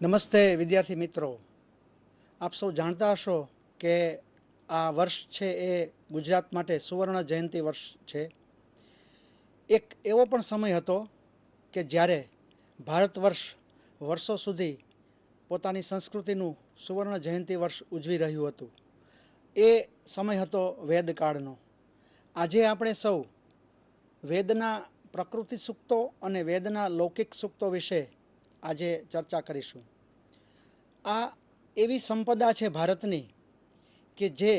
નમસ્તે વિદ્યાર્થી મિત્રો, આપ સૌ જાણતા હશો કે આ વર્ષ છે એ ગુજરાત માટે સુવર્ણ જયંતિ વર્ષ છે. એક એવો પણ સમય હતો કે જ્યારે ભારત વર્ષ વર્ષો સુધી પોતાની સંસ્કૃતિનું સુવર્ણ જયંતિ વર્ષ ઉજવી રહ્યું હતું. એ સમય હતો વેદકાળનો. આજે આપણે સૌ વેદના પ્રકૃતિ સૂક્તો અને વેદના લૌકિક સૂક્તો વિશે આજે ચર્ચા કરીશું. આ એવી સંપદા છે ભારતની કે જે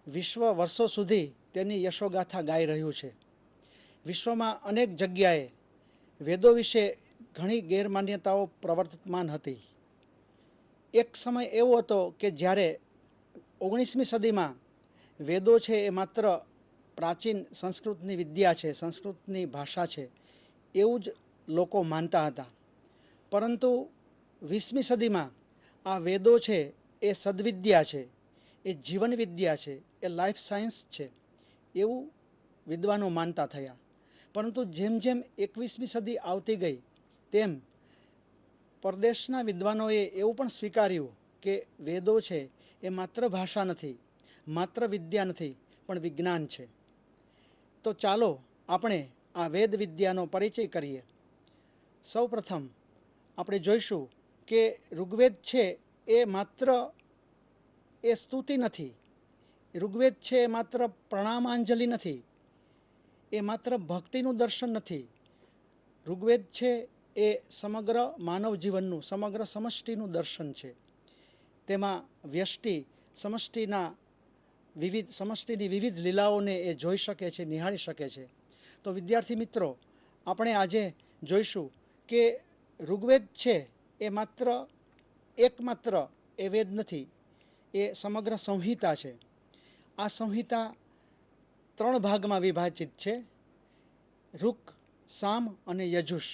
વિશ્વ વર્ષો સુધી તેની યશોગાથા ગાઈ રહ્યું છે. વિશ્વમાં અનેક જગ્યાએ વેદો વિશે ઘણી ગેરમાન્યતાઓ પ્રવર્તમાન હતી. એક સમય એવો હતો કે જ્યારે 19મી સદીમાં વેદો છે એ માત્ર પ્રાચીન સંસ્કૃતની વિદ્યા છે, સંસ્કૃતની ભાષા છે, એવું જ લોકો માનતા હતા. પરંતુ 20મી સદીમાં આ વેદો છે એ સદવિદ્યા છે, એ જીવન વિદ્યા છે, એ લાઈફ સાયન્સ છે, એવું વિદ્વાનો માનતા થયા. પરંતુ જેમ જેમ 21મી સદી આવતી ગઈ તેમ પરદેશના વિદ્વાનોએ એવું પણ સ્વીકાર્યું કે વેદો છે એ માત્ર ભાષા નથી, માત્ર વિદ્યા નથી, પણ વિજ્ઞાન છે. તો ચાલો આપણે આ વેદ વિદ્યાનો પરિચય કરીએ. સૌ પ્રથમ આપણે જોઈશું કે ઋગ્વેદ છે એ માત્ર એ સ્તુતિ નથી, ઋગ્વેદ છે એ માત્ર પ્રણામાંજલિ નથી, એ માત્ર ભક્તિનું દર્શન નથી. ઋગ્વેદ છે એ સમગ્ર માનવ જીવનનું, સમગ્ર સમષ્ટિનું દર્શન છે. તેમાં વ્યષ્ટિ સમષ્ટિની વિવિધ લીલાઓને એ જોઈ શકે છે, નિહાળી શકે છે. તો વિદ્યાર્થી મિત્રો, આપણે આજે જોઈશું કે ઋગ્વેદ છે એ એકમાત્ર એ વેદ નથી, એ સમગ્ર સંહિતા છે. આ સંહિતા 3 ભાગમાં વિભાજિત છે: ઋક, સામ અને યજુષ.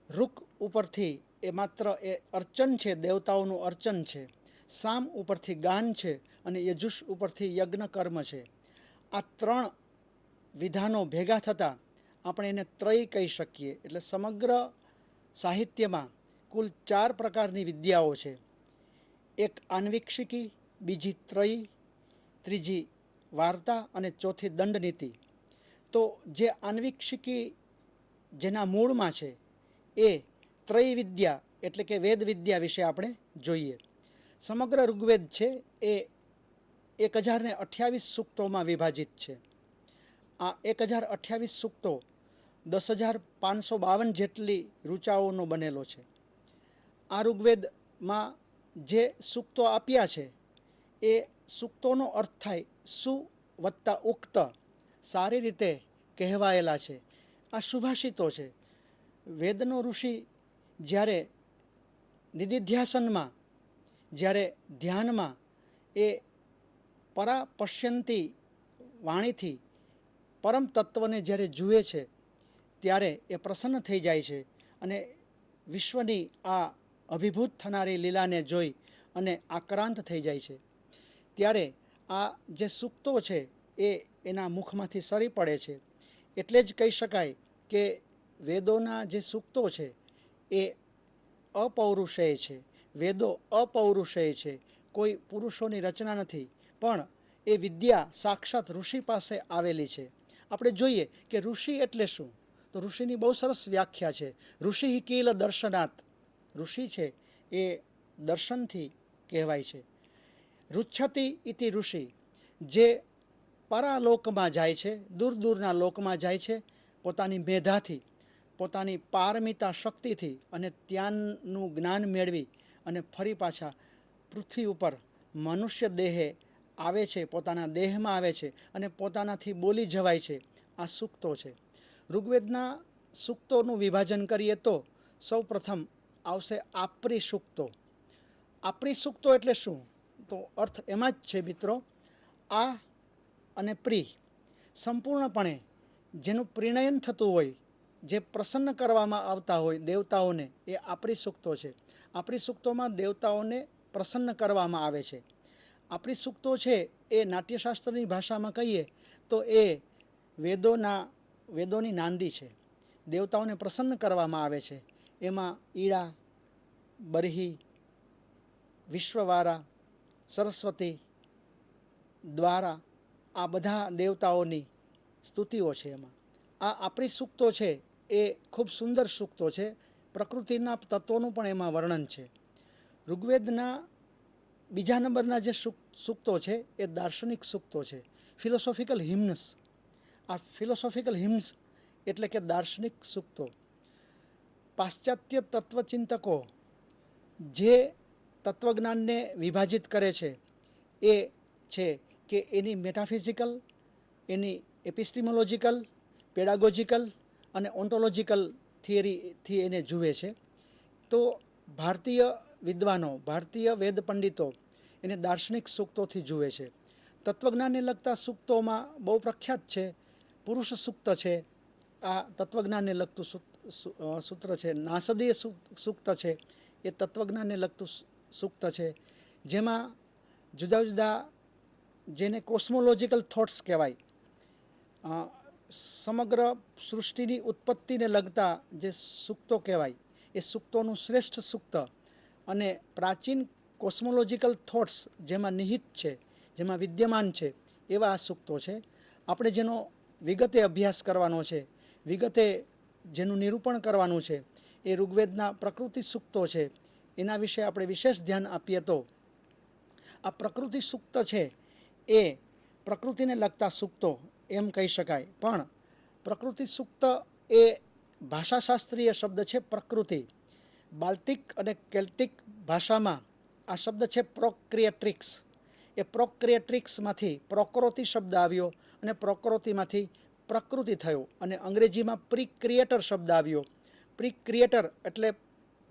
ઋક ઉપરથી એ માત્ર એ અર્ચન છે, દેવતાઓનું અર્ચન છે. સામ ઉપરથી ગાન છે અને યજુષ ઉપરથી યજ્ઞ કર્મ છે. આ 3 વિધાનો ભેગા થતાં આપણે એને ત્રય કહી શકીએ. એટલે સમગ્ર સાહિત્યમાં કુલ 4 પ્રકારની વિદ્યાઓ છે. એક આન્વીક્ષિકી, બીજી ત્રયી, ત્રીજી વાર્તા અને ચોથી દંડનીતિ. તો જે આન્વીક્ષિકી જેના મૂળમાં છે એ ત્રય વિદ્યા એટલે કે વેદ વિદ્યા વિશે આપણે જોઈએ. સમગ્ર ઋગ્વેદ છે એ 1028 સૂક્તોમાં વિભાજિત છે. આ 1028 સૂક્તો 10,552 જેટલી ઋચાઓનો બનેલો છે. આ ઋગ્વેદમાં જે સૂક્તો આપ્યા છે એ સૂક્તોનો અર્થ થાય સુ વત્તા ઉક્ત, સારી રીતે કહેવાયેલા છે. આ સુભાષિતો છે. વેદનો ઋષિ જ્યારે નિધિધ્યાસનમાં, જ્યારે ધ્યાનમાં એ પરા પશ્યંતી વાણીથી પરમ તત્વને જ્યારે જુએ છે ત્યારે એ પ્રસન્ન થઈ જાય છે અને વિશ્વની આ અભિભૂત થનારી લીલાને જોઈ અને આક્રાંત થઈ જાય છે. ત્યારે આ જે સૂક્તો છે એ એના મુખમાંથી સરી પડે છે. એટલે જ કહી શકાય કે વેદોના જે સૂક્તો છે એ અપૌરુષેય છે. વેદો અપૌરુષેય છે, કોઈ પુરુષોની રચના નથી, પણ એ વિદ્યા સાક્ષાત ઋષિ પાસે આવેલી છે. આપણે જોઈએ કે ઋષિ એટલે શું? તો ઋષિની બહુ સરસ વ્યાખ્યા છે. ઋષિ કિલ દર્શનાત. ઋષિ છે એ દર્શનથી કહેવાય છે. રુચ્છતિ ઇતિ ઋષિ, જે પરાલોકમાં જાય છે, દૂર દૂરના લોકમાં જાય છે પોતાની મેધાથી, પોતાની પારમિતા શક્તિથી, અને ત્યાંનું જ્ઞાન મેળવી અને ફરી પાછા પૃથ્વી ઉપર મનુષ્ય દેહે આવે છે, પોતાના દેહમાં આવે છે અને પોતાનાથી બોલી જવાય છે. આ સૂક્તો છે. ઋગ્વેદના સૂક્તોનું વિભાજન કરીએ તો સૌ પ્રથમ આવશે આપરી સૂક્તો. આપરી સૂક્તો એટલે શું? તો અર્થ એમાં જ છે મિત્રો, આ અને પ્રી, સંપૂર્ણપણે જેનું પરિણયન થતું હોય, જે પ્રસન્ન કરવામાં આવતા હોય દેવતાઓને, એ આપરી સૂક્તો છે. આપરી સૂક્તોમાં દેવતાઓને પ્રસન્ન કરવામાં આવે છે. આપરી સૂક્તો છે એ નાટ્યશાસ્ત્રની ભાષામાં કહીએ તો એ વેદોની નાંદી છે. દેવતાઓને પ્રસન્ન કરવામાં આવે છે. એમાં ઈડા, બરહી, વિશ્વવારા, સરસ્વતી, દ્વારા, આ બધા દેવતાઓની સ્તુતિઓ છે. એમાં આ આપણી સૂક્તો છે એ ખૂબ સુંદર સૂક્તો છે. પ્રકૃતિના તત્વોનું પણ એમાં વર્ણન છે. ઋગ્વેદના બીજા નંબરના જે સૂક્તો છે એ દાર્શનિક સૂક્તો છે, ફિલોસોફિકલ હિમ્ન્સ. આ ફિલોસોફિકલ હિમ્ન્સ એટલે કે દાર્શનિક સૂક્તો. પાશ્ચાત્ય તત્વચિંતકો જે તત્વજ્ઞાનને વિભાજિત કરે છે એ છે કે એની મેટાફિઝિકલ, એની એપિસ્ટિમોલોજીકલ, પેડાગોજિકલ અને ઓન્ટોલોજીકલ થિયરીથી એને જુએ છે. તો ભારતીય વિદ્વાનો, ભારતીય વેદ પંડિતો એને દાર્શનિક સૂક્તોથી જુએ છે. તત્વજ્ઞાનને લગતા સૂક્તોમાં બહુ પ્રખ્યાત છે પુરુષ સૂક્ત છે. આ તત્વજ્ઞાનને લગતું સૂત્ર છે. નાસદીય સૂક્ત છે, એ તત્વજ્ઞાનને લગતું સૂક્ત છે, જેમાં જુદા જુદા જેને કોસ્મોલોજીકલ થોટ્સ કહેવાય, સમગ્ર સૃષ્ટિની ઉત્પત્તિને લગતા જે સૂક્તો કહેવાય એ સૂક્તોનું શ્રેષ્ઠ સૂક્ત અને પ્રાચીન કોસ્મોલોજીકલ થોટ્સ જેમાં નિહિત છે, જેમાં વિદ્યમાન છે, એવા આ સૂક્તો છે. આપણે જેનો વિગતે અભ્યાસ કરવાનો છે, વિગતે જેનું નિરૂપણ કરવાનું છે એ ઋગ્વેદના પ્રકૃતિ સૂક્તો છે. એના વિશે આપણે વિશેષ ધ્યાન આપીએ તો આ પ્રકૃતિ સૂક્ત છે એ પ્રકૃતિને લગતા સૂક્તો એમ કહી શકાય. પણ પ્રકૃતિ સૂક્ત એ ભાષાશાસ્ત્રીય શબ્દ છે પ્રકૃતિ. બાલ્ટિક અને કેલ્ટિક ભાષામાં આ શબ્દ છે પ્રોક્રિએટ્રિક્સ. એ પ્રોક્રિએટ્રિક્સમાંથી પ્રોક્રોતિ શબ્દ આવ્યો અને પ્રોક્રોતિમાંથી પ્રકૃતિ થયો અને અંગ્રેજીમાં પ્રીક્રિએટર શબ્દ આવ્યો. પ્રીક્રિએટર એટલે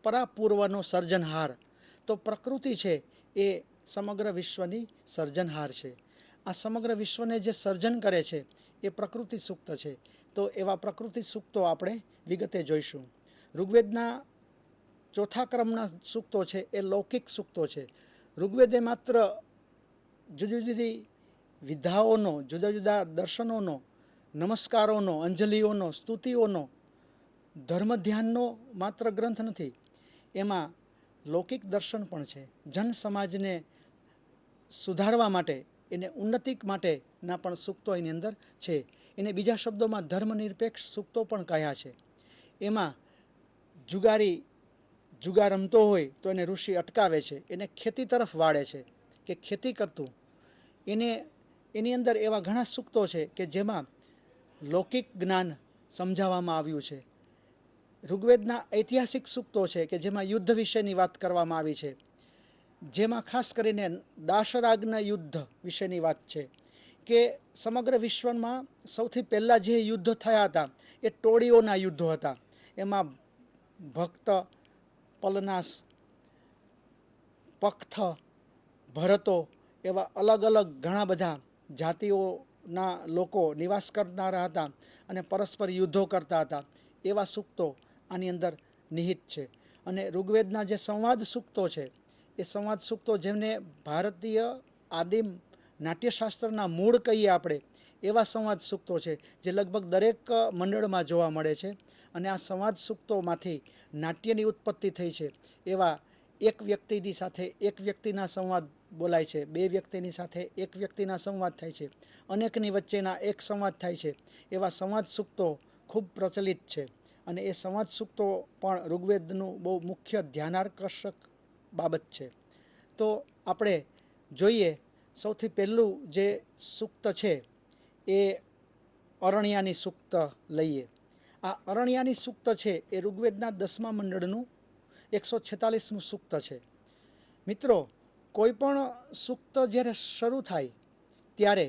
પરાપૂર્વનો સર્જનહાર. તો પ્રકૃતિ છે એ સમગ્ર વિશ્વની સર્જનહાર છે. આ સમગ્ર વિશ્વને જે સર્જન કરે છે એ પ્રકૃતિ સૂક્ત છે. તો એવા પ્રકૃતિ સૂક્તો આપણે વિગતે જોઈશું. ઋગ્વેદના ચોથા ક્રમના સૂક્તો છે એ લૌકિક સૂક્તો છે. ઋગ્વેદે માત્ર જુદી જુદી વિધાઓનો, જુદા જુદા દર્શનોનો, નમસ્કારોનો, અંજલિઓનો, સ્તુતિઓનો, ધર્મ ધ્યાનનો માત્ર ગ્રંથ નથી. એમાં લૌકિક દર્શન પણ છે. જન સમાજને સુધારવા માટે, એને ઉન્નતિ માટેના પણ સૂક્તો એની અંદર છે. એને બીજા શબ્દોમાં ધર્મનિરપેક્ષ સૂક્તો પણ કહ્યા છે. એમાં જુગારી જુગાર રમતો હોય તો એને ઋષિ અટકાવે છે, એને ખેતી તરફ વાળે છે કે ખેતી કરતું. એની અંદર એવા ઘણા સૂક્તો છે કે જેમાં લૌકિક જ્ઞાન સમજાવવામાં આવ્યું છે. ઋગ્વેદના ઐતિહાસિક સૂક્તો છે કે જેમાં યુદ્ધ વિશેની વાત કરવામાં આવી છે, જેમાં ખાસ કરીને દાશરાગના યુદ્ધ વિશેની વાત છે કે સમગ્ર વિશ્વમાં સૌથી પહેલાં જે યુદ્ધો થયા હતા એ ટોળીઓના યુદ્ધો હતા. એમાં ભક્ત, પલનાસ, પખ્થ, ભરતો એવા અલગ અલગ ઘણા બધા જાતિઓના લોકો નિવાસ કરનારા હતા અને પરસ્પર યુદ્ધો કરતા હતા. એવા સૂક્તો આની અંદર નિહિત છે. અને ઋગ્વેદના જે સંવાદ સૂક્તો છે એ સંવાદ સૂક્તો જેમને ભારતીય આદિમ નાટ્યશાસ્ત્રના મૂળ કહીએ આપણે, એવા સંવાદ સૂક્તો છે જે લગભગ દરેક મંડળમાં જોવા મળે છે. અને આ સંવાદ સૂક્તોમાંથી નાટ્યની ઉત્પત્તિ થઈ છે. એવા એક વ્યક્તિની સાથે એક વ્યક્તિના સંવાદ બોલાય છે, બે વ્યક્તિની સાથે એક વ્યક્તિના સંવાદ થાય છે, અનેકની વચ્ચેના એક સંવાદ થાય છે. એવા સંવાદ સૂક્તો ખૂબ પ્રચલિત છે. અને એ સંવાદ સૂક્તો પણ ઋગ્વેદનું બહુ મુખ્ય ધ્યાનાકર્ષક બાબત છે. તો આપણે જોઈએ, સૌથી પહેલું જે સૂક્ત છે એ અરણ્યાની સૂક્ત લઈએ. આ અરણ્યાની સૂક્ત છે એ ઋગ્વેદના 10મા મંડળનું 146મું સૂક્ત છે. મિત્રો, કોઈ પણ સૂક્ત જ્યારે શરૂ થાય ત્યારે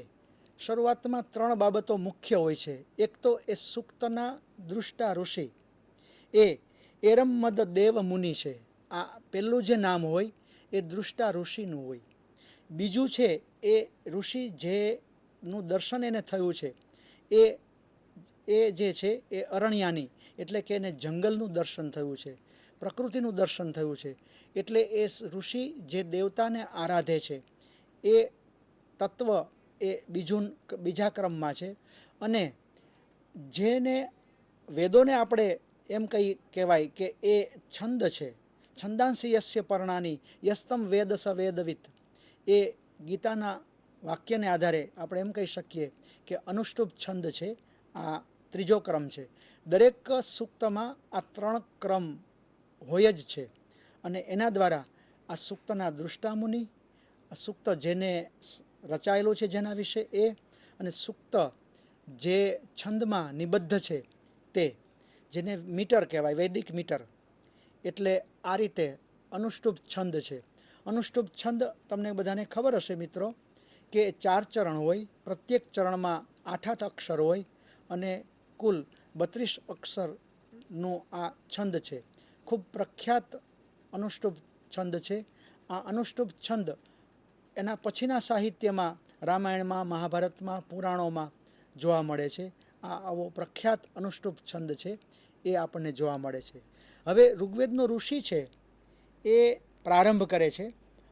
શરૂઆતમાં 3 બાબતો મુખ્ય હોય છે. એક તો એ સૂક્તના દૃષ્ટા ઋષિ એ એરમમદ દેવ મુનિ છે. આ પહેલું જે નામ હોય એ દૃષ્ટા ઋષિનું હોય. બીજું છે એ ઋષિ જેનું દર્શન એને થયું છે એ જે છે એ અરણ્યાની એટલે કે એને જંગલનું દર્શન થયું છે, પ્રકૃતિનું દર્શન થયું છે. એટલે એ ઋષિ જે દેવતાને આરાધે છે એ તત્વ એ બીજા ક્રમમાં છે. અને જેને વેદોને આપણે એમ કહેવાય કે એ છંદ છે, છંદાંસી યસ્ય પર્ણાની યસ્તમ વેદ સ વેદવિત, એ ગીતાના વાક્યને આધારે આપણે એમ કહી શકીએ કે અનુષ્ટુપ છંદ છે આ ત્રીજો ક્રમ છે. દરેક સૂક્તમાં આ 3 ક્રમ હોય જ છે અને એના દ્વારા આ સૂક્તના દૃષ્ટામુનિ, સૂક્ત જેને રચાયેલું છે જેના વિશે એ, અને સૂક્ત જે છંદમાં નિબદ્ધ છે તે, જેને મીટર કહેવાય, વૈદિક મીટર, એટલે આ રીતે અનુષ્ટુપ છંદ છે. અનુષ્ટુપ છંદ તમને બધાને ખબર હશે મિત્રો કે 4 ચરણ હોય, પ્રત્યેક ચરણમાં 8 અક્ષર હોય અને કુલ 32 અક્ષરનું આ છંદ છે. ખૂબ પ્રખ્યાત અનુષ્ટુપ છંદ છે. આ અનુષ્ટુપ છંદ એના પછીના સાહિત્યમાં, રામાયણમાં, મહાભારતમાં, પુરાણોમાં જોવા મળે છે. આ આવો પ્રખ્યાત અનુષ્ટુપ છંદ છે એ આપણને જોવા મળે છે. હવે ઋગ્વેદનો ઋષિ છે એ પ્રારંભ કરે છે.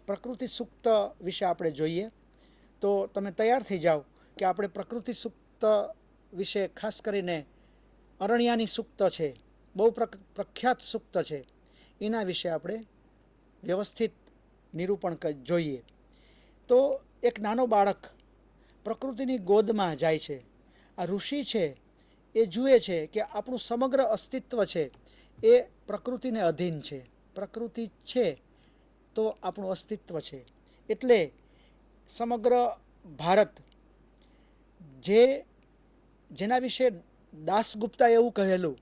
પ્રકૃતિ સૂક્ત વિશે આપણે જોઈએ તો તમે તૈયાર થઈ જાઓ કે આપણે પ્રકૃતિ સૂક્ત વિશે, ખાસ કરીને અરણ્યાની સૂક્ત છે, બહુ પ્રખ્યાત સૂક્ત છે, એના વિશે આપણે વ્યવસ્થિત નિરૂપણ જોઈએ. તો એક નાનો બાળક પ્રકૃતિની ગોદમાં જાય છે. આ ઋષિ છે એ જુએ છે કે આપણું સમગ્ર અસ્તિત્વ છે એ પ્રકૃતિને અધીન છે. પ્રકૃતિ છે તો આપણું અસ્તિત્વ છે. એટલે સમગ્ર ભારત, જેના વિશે દાસગુપ્તાએ એવું કહેલું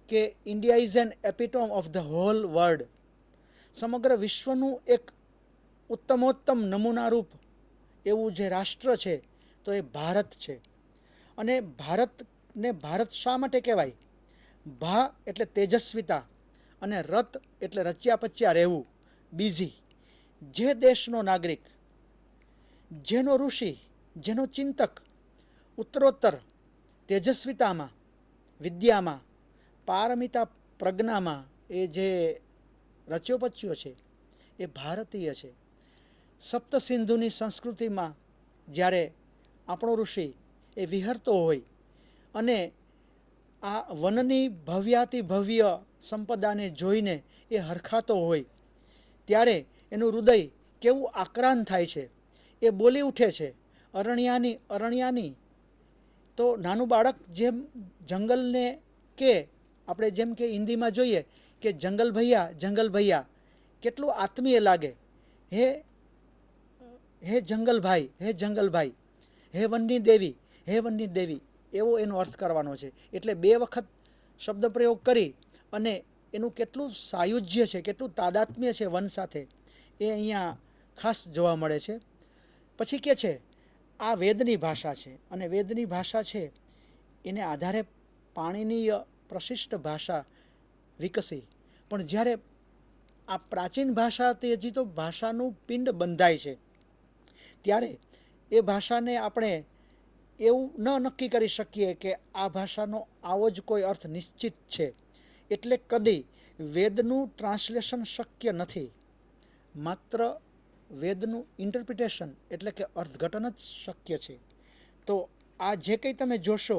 કે India is an epitome of the whole world, સમગ્ર વિશ્વનું એક ઉત્તમોત્તમ નમૂનારૂપ એવું જે રાષ્ટ્ર છે તો એ ભારત છે. અને ભારતને ભારત શા માટે કહેવાય? ભા એટલે તેજસ્વીતા અને રત એટલે રચ્યા પચ્યા રહેવું, બીઝી. જે દેશનો નાગરિક, જેનો ઋષિ, જેનો ચિંતક ઉત્તરોત્તર તેજસ્વીતામાં, વિદ્યામાં, પારમિતા પ્રજ્ઞામાં એ જે રચ્યો પચ્યો છે એ ભારતીય છે. સપ્તસિંધુની સંસ્કૃતિમાં જ્યારે આપણો ઋષિ એ વિહરતો હોય અને આ વનની ભવ્યાતિ ભવ્ય સંપદાને જોઈને એ હરખાતો હોય ત્યારે એનું હૃદય કેવું આક્રાંત થાય છે, એ બોલી ઉઠે છે, અરણ્યાની અરણ્યાની. તો નાનું બાળક જેમ જંગલને કે, આપણે જેમ કે હિન્દીમાં જોઈએ કે જંગલ ભૈયા, કેટલું આત્મીય લાગે. હે જંગલભાઈ, હે જંગલભાઈ, હે વનની દેવી, હે વનની દેવી, એવો એનો અર્થ કરવાનો છે. એટલે 2 વખત શબ્દ પ્રયોગ કરી અને એનું કેટલું સાયુજ્ય છે, કેટલું તાદાત્મ્ય છે વન સાથે, એ અહીંયા ખાસ જોવા મળે છે. પછી કે છે આ વેદની ભાષા છે અને વેદની ભાષા છે એને આધારે પાણીનીય પ્રશિષ્ટ ભાષા વિકસી. પણ જ્યારે આ પ્રાચીન ભાષા, તે હજી તો ભાષાનું પિંડ બંધાય છે, ત્યારે એ ભાષાને આપણે એવું ન નક્કી કરી શકીએ કે આ ભાષાનો આવો જ કોઈ અર્થ નિશ્ચિત છે. એટલે કદી વેદનું ટ્રાન્સલેશન શક્ય નથી. માત્ર વેદનું ઇન્ટરપ્રિટેશન એટલે કે અર્થઘટન જ શક્ય છે. તો આ જે કંઈ તમે જોશો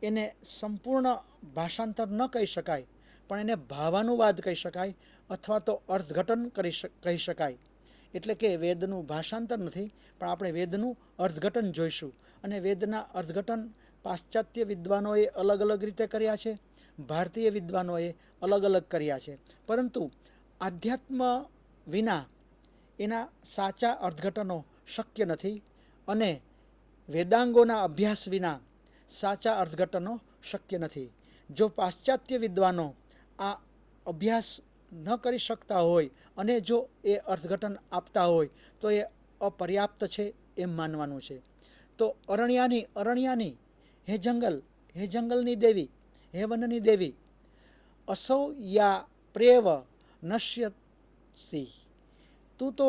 એને સંપૂર્ણ ભાષાંતર ન કહી શકાય, પણ એને ભાવાનુવાદ કહી શકાય અથવા તો અર્થઘટન કહી શકાય. એટલે કે વેદનું ભાષાંતર નથી, પણ આપણે વેદનું અર્થઘટન જોઈશું. અને વેદના અર્થઘટન પાશ્ચાત્ય વિદ્વાનોએ અલગ અલગ રીતે કર્યા છે, ભારતીય વિદ્વાનોએ અલગ અલગ કર્યા છે. પરંતુ આધ્યાત્મ વિના એના સાચા અર્થઘટનો શક્ય નથી અને વેદાંગોના અભ્યાસ વિના સાચા અર્થઘટનો શક્ય નથી. જો પાશ્ચાત્ય વિદ્વાનો આ અભ્યાસ ન કરી શકતા હોય અને જો એ અર્થઘટન આપતા હોય તો એ અપર્યાપ્ત છે એમ માનવાનું છે. તો અરણ્યાની, હે જંગલ, હે જંગલની દેવી, હે વનની દેવી, અસૌ યા પ્રેવ નશ્યસી, તું તો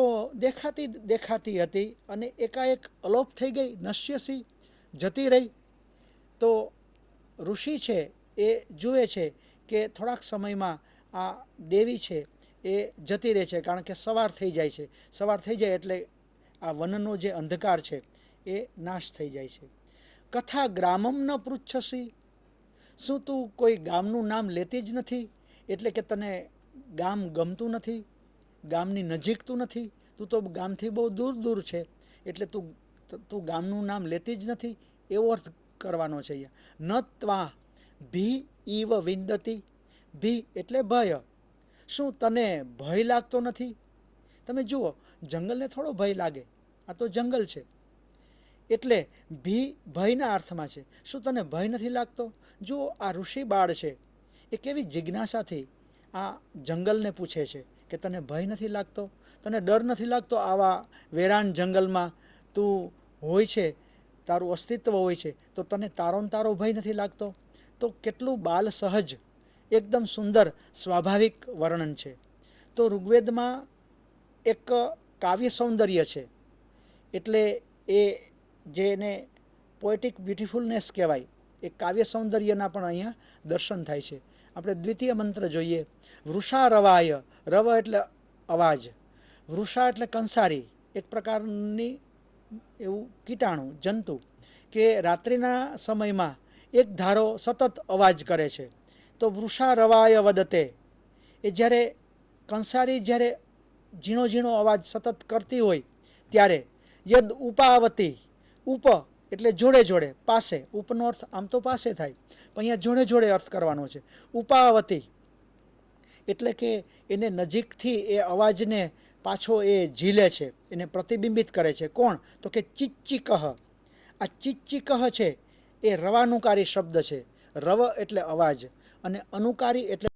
દેખાતી હતી અને એકાએક અલોપ થઈ ગઈ, નશ્યસી, જતી રહી. તો ઋષિ છે એ જુએ છે કે થોડાક સમયમાં આ દેવી છે એ જતી રહે છે, કારણ કે સવાર થઈ જાય છે. સવાર થઈ જાય એટલે આ વનનો જે અંધકાર છે એ નાશ થઈ જાય છે. કથા ગ્રામમ ન પૃચ્છસી, શું તું કોઈ ગામનું નામ લેતી જ નથી? એટલે કે તને ગામ ગમતું નથી, ગામની નજીક તું નથી, તું તો ગામથી બહુ દૂર દૂર છે, એટલે તું ગામનું નામ લેતી જ નથી, એવો અર્થ કરવાનો છે અહીંયા. ન ત્વા ભી ઈવ વિંદતી, ભી એટલે ભય. શું તને ભય લાગતો નથી? તમે જુઓ, જંગલને થોડો ભય લાગે, આ તો જંગલ છે. એટલે ભી ભયના અર્થમાં છે. શું તને ભય નથી લાગતો? જુઓ, આ ઋષિ બાળ છે, એ કેવી જિજ્ઞાસાથી આ જંગલને પૂછે છે કે તને ભય નથી લાગતો, તને ડર નથી લાગતો? આવા વેરાન જંગલમાં તું હોય છે, તારું અસ્તિત્વ હોય છે, તો તને તારો ભય નથી લાગતો? તો કેટલું બાલ સહજ, એકદમ સુંદર સ્વાભાવિક વર્ણન છે. તો ઋગ્વેદમાં એક કાવ્ય સૌંદર્ય છે, એટલે એ જેને પોએટિક બ્યુટિફુલનેસ કહેવાય, એ કાવ્ય સૌંદર્યના પણ અહીંયા દર્શન થાય છે. આપણે દ્વિતીય મંત્ર જોઈએ. વૃષા રવાય, રવ એટલે અવાજ, વૃષા એટલે કંસારી, એક પ્રકારની એવું કીટાણુ જંતુ કે રાત્રિના સમયમાં એક ધારો સતત અવાજ કરે છે. તો વૃષા રવાય વદતે, એ જ્યારે કંસારી જ્યારે ઝીણો ઝીણો અવાજ સતત કરતી હોય ત્યારે યદ ઉપાવતી, ઉપ એટલે જોડે જોડે, પાસે, ઉપનો અર્થ આમ તો પાસે થાય, પણ અહીંયા જોડે જોડે અર્થ કરવાનો છે. ઉપાવતી એટલે કે એને નજીકથી એ અવાજને પાછો એ ઝીલે છે, એને પ્રતિબિંબિત કરે છે. કોણ? તો કે ચિચ્ચિકહ. આ ચિચ્ચિકહ છે એ રવાનુકારી શબ્દ છે. રવ એટલે અવાજ અને અનુકારી એટલે